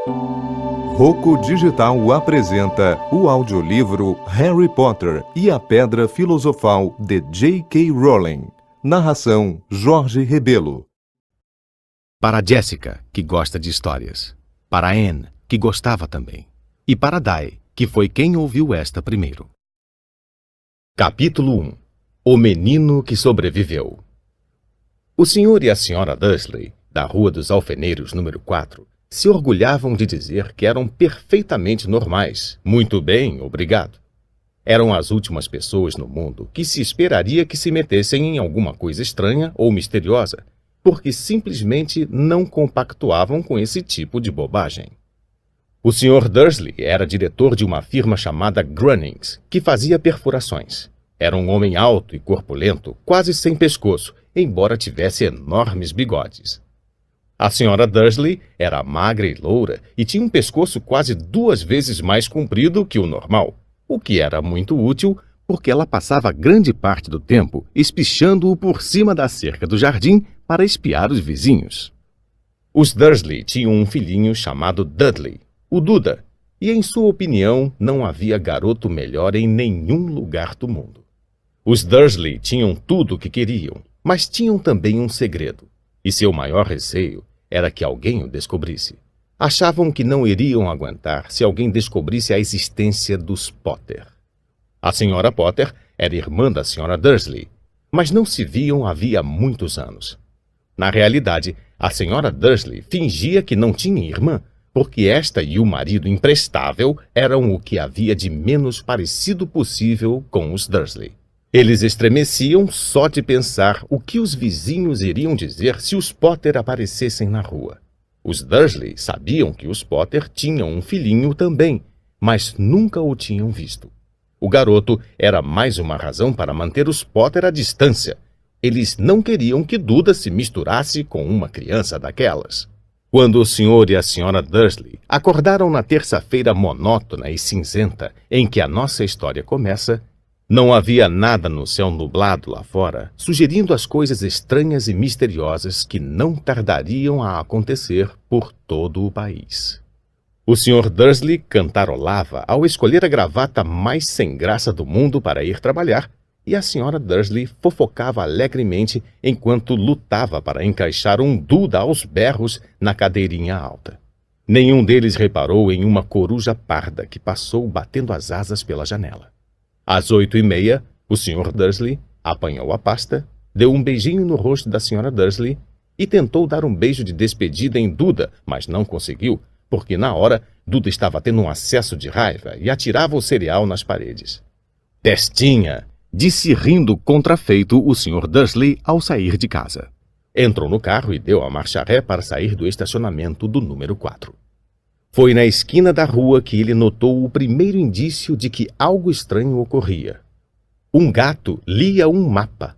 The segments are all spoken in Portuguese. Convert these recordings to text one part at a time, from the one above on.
Rocco Digital apresenta o audiolivro Harry Potter e a Pedra Filosofal de J.K. Rowling. Narração Jorge Rebelo. Para Jessica, que gosta de histórias. Para Anne, que gostava também. E para Dai, que foi quem ouviu esta primeiro. Capítulo 1. O Menino que Sobreviveu. O senhor e a senhora Dursley, da Rua dos Alfeneiros, número 4, se orgulhavam de dizer que eram perfeitamente normais. Muito bem, obrigado. Eram as últimas pessoas no mundo que se esperaria que se metessem em alguma coisa estranha ou misteriosa, porque simplesmente não compactuavam com esse tipo de bobagem. O Sr. Dursley era diretor de uma firma chamada Grunnings, que fazia perfurações. Era um homem alto e corpulento, quase sem pescoço, embora tivesse enormes bigodes. A Sra. Dursley era magra e loura e tinha um pescoço quase 2 vezes mais comprido que o normal, o que era muito útil porque ela passava grande parte do tempo espichando-o por cima da cerca do jardim para espiar os vizinhos. Os Dursley tinham um filhinho chamado Dudley, o Duda, e em sua opinião não havia garoto melhor em nenhum lugar do mundo. Os Dursley tinham tudo o que queriam, mas tinham também um segredo, e seu maior receio era que alguém o descobrisse. Achavam que não iriam aguentar se alguém descobrisse a existência dos Potter. A senhora Potter era irmã da senhora Dursley, mas não se viam havia muitos anos. Na realidade, a senhora Dursley fingia que não tinha irmã, porque esta e o marido imprestável eram o que havia de menos parecido possível com os Dursley. Eles estremeciam só de pensar o que os vizinhos iriam dizer se os Potter aparecessem na rua. Os Dursley sabiam que os Potter tinham um filhinho também, mas nunca o tinham visto. O garoto era mais uma razão para manter os Potter à distância. Eles não queriam que Duda se misturasse com uma criança daquelas. Quando o senhor e a senhora Dursley acordaram na terça-feira monótona e cinzenta em que a nossa história começa, não havia nada no céu nublado lá fora, sugerindo as coisas estranhas e misteriosas que não tardariam a acontecer por todo o país. O Sr. Dursley cantarolava ao escolher a gravata mais sem graça do mundo para ir trabalhar, e a Sra. Dursley fofocava alegremente enquanto lutava para encaixar um Duda aos berros na cadeirinha alta. Nenhum deles reparou em uma coruja parda que passou batendo as asas pela janela. Às 8h30, o Sr. Dursley apanhou a pasta, deu um beijinho no rosto da Sra. Dursley e tentou dar um beijo de despedida em Duda, mas não conseguiu, porque na hora Duda estava tendo um acesso de raiva e atirava o cereal nas paredes. "Testinha!", disse rindo contrafeito o Sr. Dursley ao sair de casa. Entrou no carro e deu a marcha ré para sair do estacionamento do número 4. Foi na esquina da rua que ele notou o primeiro indício de que algo estranho ocorria. Um gato lia um mapa.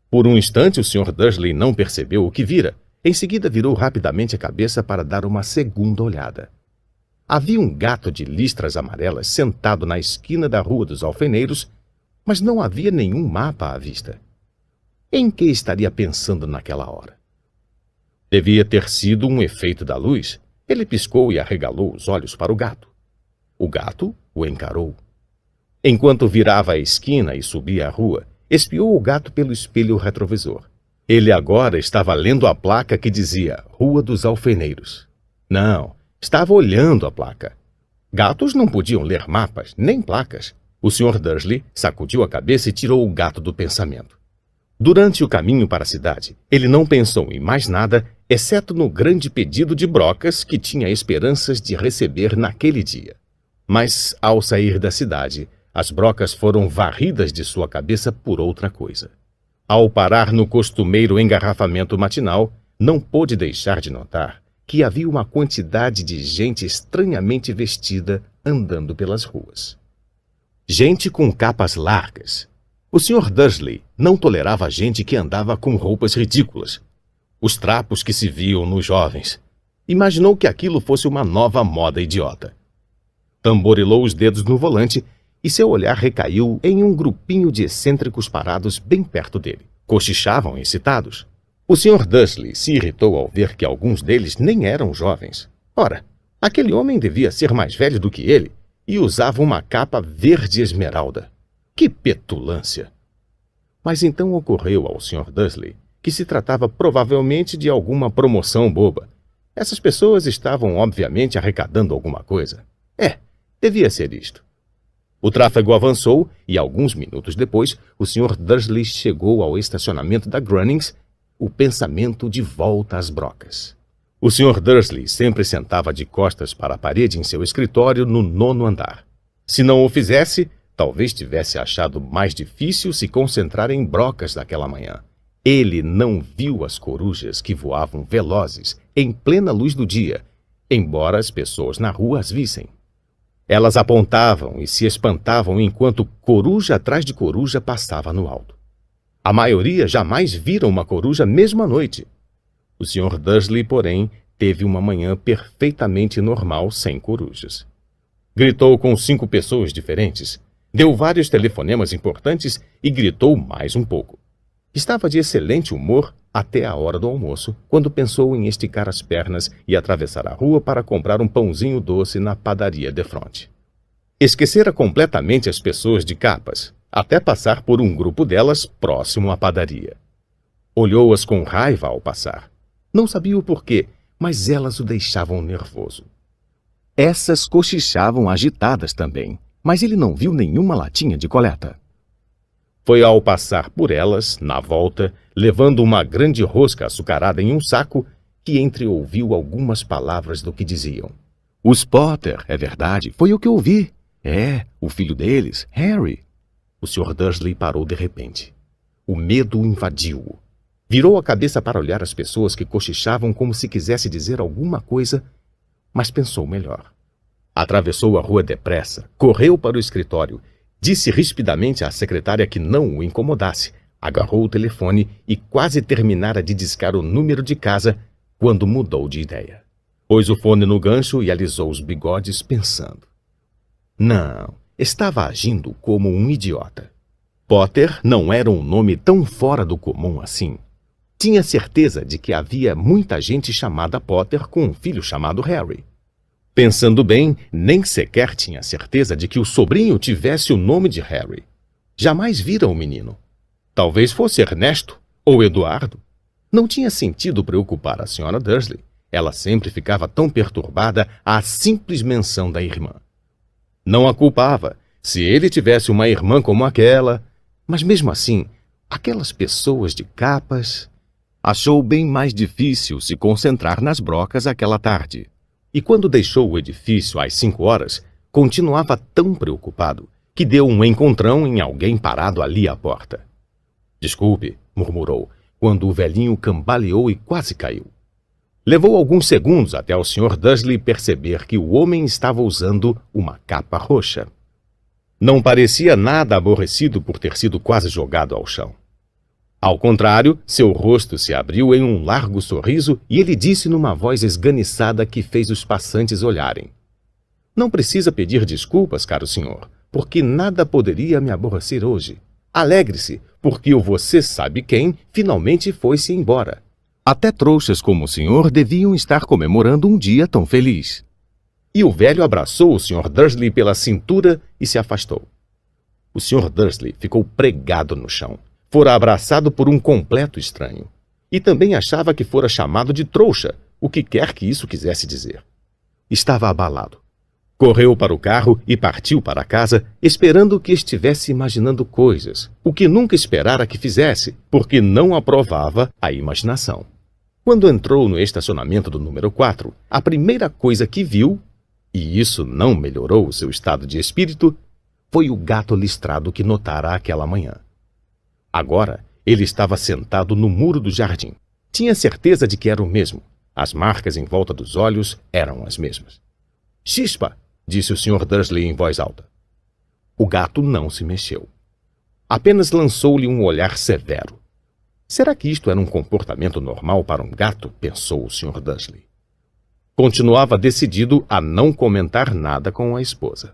Por um instante o Sr. Dursley não percebeu o que vira. Em seguida virou rapidamente a cabeça para dar uma segunda olhada. Havia um gato de listras amarelas sentado na esquina da Rua dos Alfeneiros, mas não havia nenhum mapa à vista. Em que estaria pensando naquela hora? Devia ter sido um efeito da luz. Ele piscou e arregalou os olhos para o gato. O gato o encarou. Enquanto virava a esquina e subia a rua, espiou o gato pelo espelho retrovisor. Ele agora estava lendo a placa que dizia Rua dos Alfeneiros. Não, estava olhando a placa. Gatos não podiam ler mapas, nem placas. O Sr. Dursley sacudiu a cabeça e tirou o gato do pensamento. Durante o caminho para a cidade, ele não pensou em mais nada, exceto no grande pedido de brocas que tinha esperanças de receber naquele dia. Mas, ao sair da cidade, as brocas foram varridas de sua cabeça por outra coisa. Ao parar no costumeiro engarrafamento matinal, não pôde deixar de notar que havia uma quantidade de gente estranhamente vestida andando pelas ruas. Gente com capas largas. O Sr. Dursley não tolerava gente que andava com roupas ridículas. Os trapos que se viam nos jovens. Imaginou que aquilo fosse uma nova moda idiota. Tamborilou os dedos no volante e seu olhar recaiu em um grupinho de excêntricos parados bem perto dele. Cochichavam excitados. O Sr. Dursley se irritou ao ver que alguns deles nem eram jovens. Ora, Aquele homem devia ser mais velho do que ele e usava uma capa verde esmeralda. Que petulância! Mas então ocorreu ao Sr. Dursley que se tratava provavelmente de alguma promoção boba. Essas pessoas estavam obviamente arrecadando alguma coisa. Devia ser isto. O tráfego avançou e, alguns minutos depois, o Sr. Dursley chegou ao estacionamento da Grunnings, o pensamento de volta às brocas. O Sr. Dursley sempre sentava de costas para a parede em seu escritório no 9º andar. Se não o fizesse, talvez tivesse achado mais difícil se concentrar em brocas daquela manhã. Ele não viu as corujas que voavam velozes em plena luz do dia, embora as pessoas na rua as vissem. Elas apontavam e se espantavam enquanto coruja atrás de coruja passava no alto. A maioria jamais viram uma coruja mesmo à noite. O Sr. Dursley, porém, teve uma manhã perfeitamente normal sem corujas. Gritou com 5 pessoas diferentes, deu vários telefonemas importantes e gritou mais um pouco. Estava de excelente humor até a hora do almoço, quando pensou em esticar as pernas e atravessar a rua para comprar um pãozinho doce na padaria defronte. Esquecera completamente as pessoas de capas, até passar por um grupo delas próximo à padaria. Olhou-as com raiva ao passar. Não sabia o porquê, mas elas o deixavam nervoso. Essas cochichavam agitadas também, mas ele não viu nenhuma latinha de coleta. Foi ao passar por elas, na volta, levando uma grande rosca açucarada em um saco, que entreouviu algumas palavras do que diziam. Os Potter, é verdade, foi o que ouvi. O filho deles, Harry. O Sr. Dursley parou de repente. O medo invadiu-o. Virou a cabeça para olhar as pessoas que cochichavam como se quisesse dizer alguma coisa, mas pensou melhor. Atravessou a rua depressa, correu para o escritório, disse rispidamente à secretária que não o incomodasse, agarrou o telefone e quase terminara de discar o número de casa quando mudou de ideia. Pôs o fone no gancho e alisou os bigodes pensando. Não, estava agindo como um idiota. Potter não era um nome tão fora do comum assim. Tinha certeza de que havia muita gente chamada Potter com um filho chamado Harry. Pensando bem, nem sequer tinha certeza de que o sobrinho tivesse o nome de Harry. Jamais vira o menino. Talvez fosse Ernesto ou Eduardo. Não tinha sentido preocupar a Sra. Dursley. Ela sempre ficava tão perturbada à simples menção da irmã. Não a culpava. Se ele tivesse uma irmã como aquela... Mas mesmo assim, aquelas pessoas de capas... Achou bem mais difícil se concentrar nas brocas aquela tarde. E quando deixou o edifício às 5 horas, continuava tão preocupado que deu um encontrão em alguém parado ali à porta. Desculpe, murmurou, quando o velhinho cambaleou e quase caiu. Levou alguns segundos até o Sr. Dursley perceber que o homem estava usando uma capa roxa. Não parecia nada aborrecido por ter sido quase jogado ao chão. Ao contrário, seu rosto se abriu em um largo sorriso e ele disse numa voz esganiçada que fez os passantes olharem. Não precisa pedir desculpas, caro senhor, porque nada poderia me aborrecer hoje. Alegre-se, porque o você sabe quem finalmente foi-se embora. Até trouxas como o senhor deviam estar comemorando um dia tão feliz. E o velho abraçou o Sr. Dursley pela cintura e se afastou. O Sr. Dursley ficou pregado no chão. Fora abraçado por um completo estranho. E também achava que fora chamado de trouxa, o que quer que isso quisesse dizer. Estava abalado. Correu para o carro e partiu para casa, esperando que estivesse imaginando coisas, o que nunca esperara que fizesse, porque não aprovava a imaginação. Quando entrou no estacionamento do número 4, a primeira coisa que viu, e isso não melhorou o seu estado de espírito, foi o gato listrado que notara aquela manhã. Agora, ele estava sentado no muro do jardim. Tinha certeza de que era o mesmo. As marcas em volta dos olhos eram as mesmas. Chispa! Disse o Sr. Dursley em voz alta. O gato não se mexeu. Apenas lançou-lhe um olhar severo. Será que isto era um comportamento normal para um gato? Pensou o Sr. Dursley. Continuava decidido a não comentar nada com a esposa.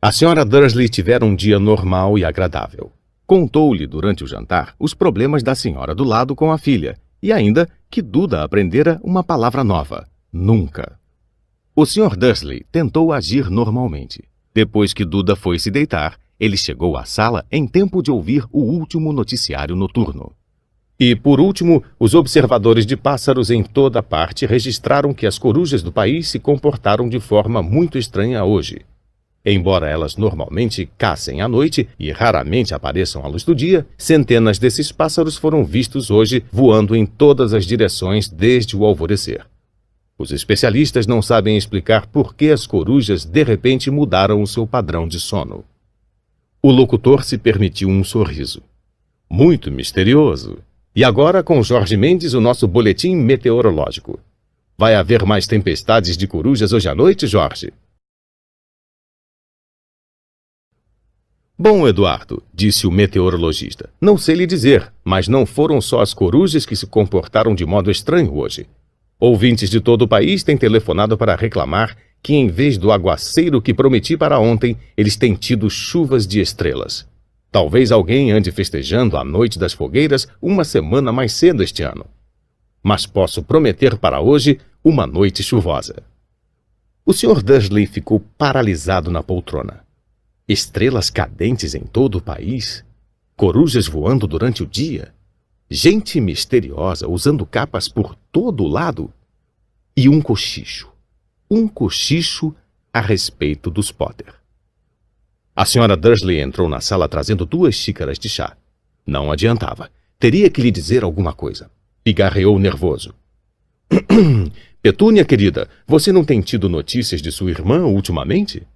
A Sra. Dursley tivera um dia normal e agradável. Contou-lhe durante o jantar os problemas da senhora do lado com a filha, e ainda que Duda aprendera uma palavra nova, nunca. O Sr. Dursley tentou agir normalmente. Depois que Duda foi se deitar, ele chegou à sala em tempo de ouvir o último noticiário noturno. E, por último, os observadores de pássaros em toda parte registraram que as corujas do país se comportaram de forma muito estranha hoje. Embora elas normalmente caçem à noite e raramente apareçam à luz do dia, centenas desses pássaros foram vistos hoje voando em todas as direções desde o alvorecer. Os especialistas não sabem explicar por que as corujas de repente mudaram o seu padrão de sono. O locutor se permitiu um sorriso. Muito misterioso. E agora com Jorge Mendes, o nosso boletim meteorológico. Vai haver mais tempestades de corujas hoje à noite, Jorge? Bom, Eduardo, disse o meteorologista, não sei lhe dizer, mas não foram só as corujas que se comportaram de modo estranho hoje. Ouvintes de todo o país têm telefonado para reclamar que, em vez do aguaceiro que prometi para ontem, eles têm tido chuvas de estrelas. Talvez alguém ande festejando a Noite das Fogueiras uma semana mais cedo este ano. Mas posso prometer para hoje uma noite chuvosa. O Sr. Dursley ficou paralisado na poltrona. Estrelas cadentes em todo o país? Corujas voando durante o dia? Gente misteriosa usando capas por todo o lado? E um cochicho a respeito dos Potter. A Sra. Dursley entrou na sala trazendo 2 xícaras de chá. Não adiantava. Teria que lhe dizer alguma coisa. Pigarreou nervoso. Petúnia, querida, você não tem tido notícias de sua irmã ultimamente?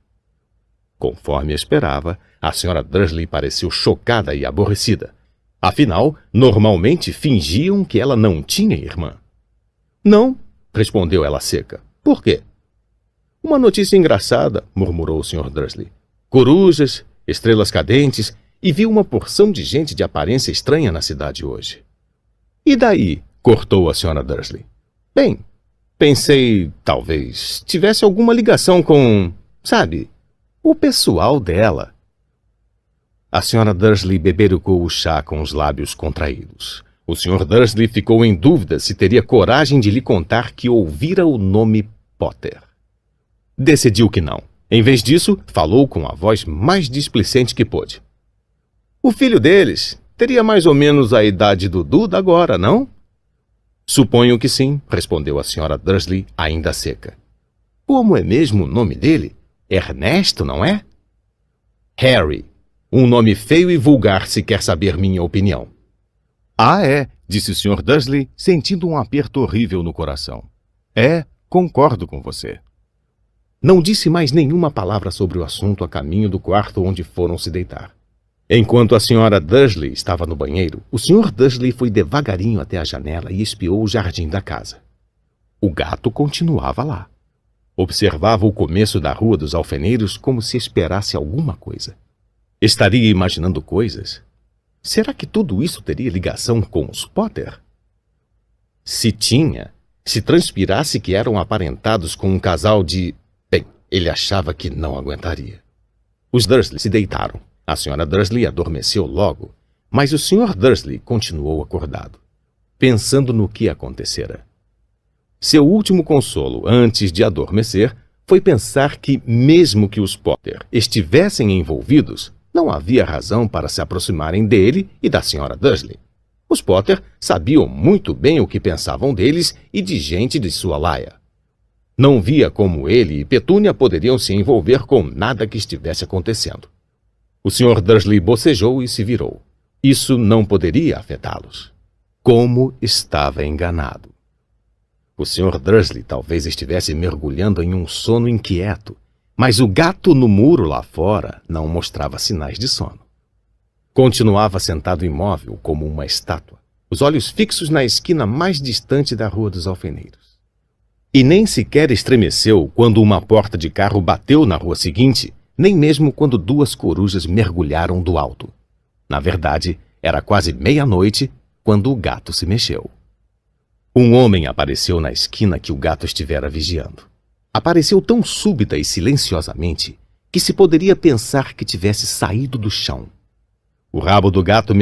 Conforme esperava, a Sra. Dursley pareceu chocada e aborrecida. Afinal, normalmente fingiam que ela não tinha irmã. Não, respondeu ela seca. Por quê? Uma notícia engraçada, murmurou o Sr. Dursley. Corujas, estrelas cadentes, e viu uma porção de gente de aparência estranha na cidade hoje. E daí? Cortou a Sra. Dursley. Bem, pensei, talvez, tivesse alguma ligação com, sabe, o pessoal dela. A Sra. Dursley beberucou o chá com os lábios contraídos. O Sr. Dursley ficou em dúvida se teria coragem de lhe contar que ouvira o nome Potter. Decidiu que não. Em vez disso, falou com a voz mais displicente que pôde. O filho deles teria mais ou menos a idade do Duda agora, não? Suponho que sim, respondeu a Sra. Dursley, ainda seca. Como é mesmo o nome dele? Ernesto, não é? Harry. Um nome feio e vulgar, se quer saber minha opinião. Ah, é, disse o Sr. Dursley, sentindo um aperto horrível no coração. É, concordo com você. Não disse mais nenhuma palavra sobre o assunto a caminho do quarto onde foram se deitar. Enquanto a Sra. Dursley estava no banheiro, o Sr. Dursley foi devagarinho até a janela e espiou o jardim da casa. O gato continuava lá. Observava o começo da Rua dos Alfeneiros como se esperasse alguma coisa. Estaria imaginando coisas? Será que tudo isso teria ligação com os Potter? Se tinha, se transpirasse que eram aparentados com um casal de... Bem, ele achava que não aguentaria. Os Dursley se deitaram. A Sra. Dursley adormeceu logo, mas o Sr. Dursley continuou acordado, pensando no que acontecera. Seu último consolo antes de adormecer foi pensar que, mesmo que os Potter estivessem envolvidos, não havia razão para se aproximarem dele e da Sra. Dursley. Os Potter sabiam muito bem o que pensavam deles e de gente de sua laia. Não via como ele e Petúnia poderiam se envolver com nada que estivesse acontecendo. O Sr. Dursley bocejou e se virou. Isso não poderia afetá-los. Como estava enganado. O Sr. Dursley talvez estivesse mergulhando em um sono inquieto, mas o gato no muro lá fora não mostrava sinais de sono. Continuava sentado imóvel como uma estátua, os olhos fixos na esquina mais distante da Rua dos Alfeneiros. E nem sequer estremeceu quando uma porta de carro bateu na rua seguinte, nem mesmo quando 2 corujas mergulharam do alto. Na verdade, era quase meia-noite quando o gato se mexeu. Um homem apareceu na esquina que o gato estivera vigiando. Apareceu tão súbita e silenciosamente que se poderia pensar que tivesse saído do chão. O rabo do gato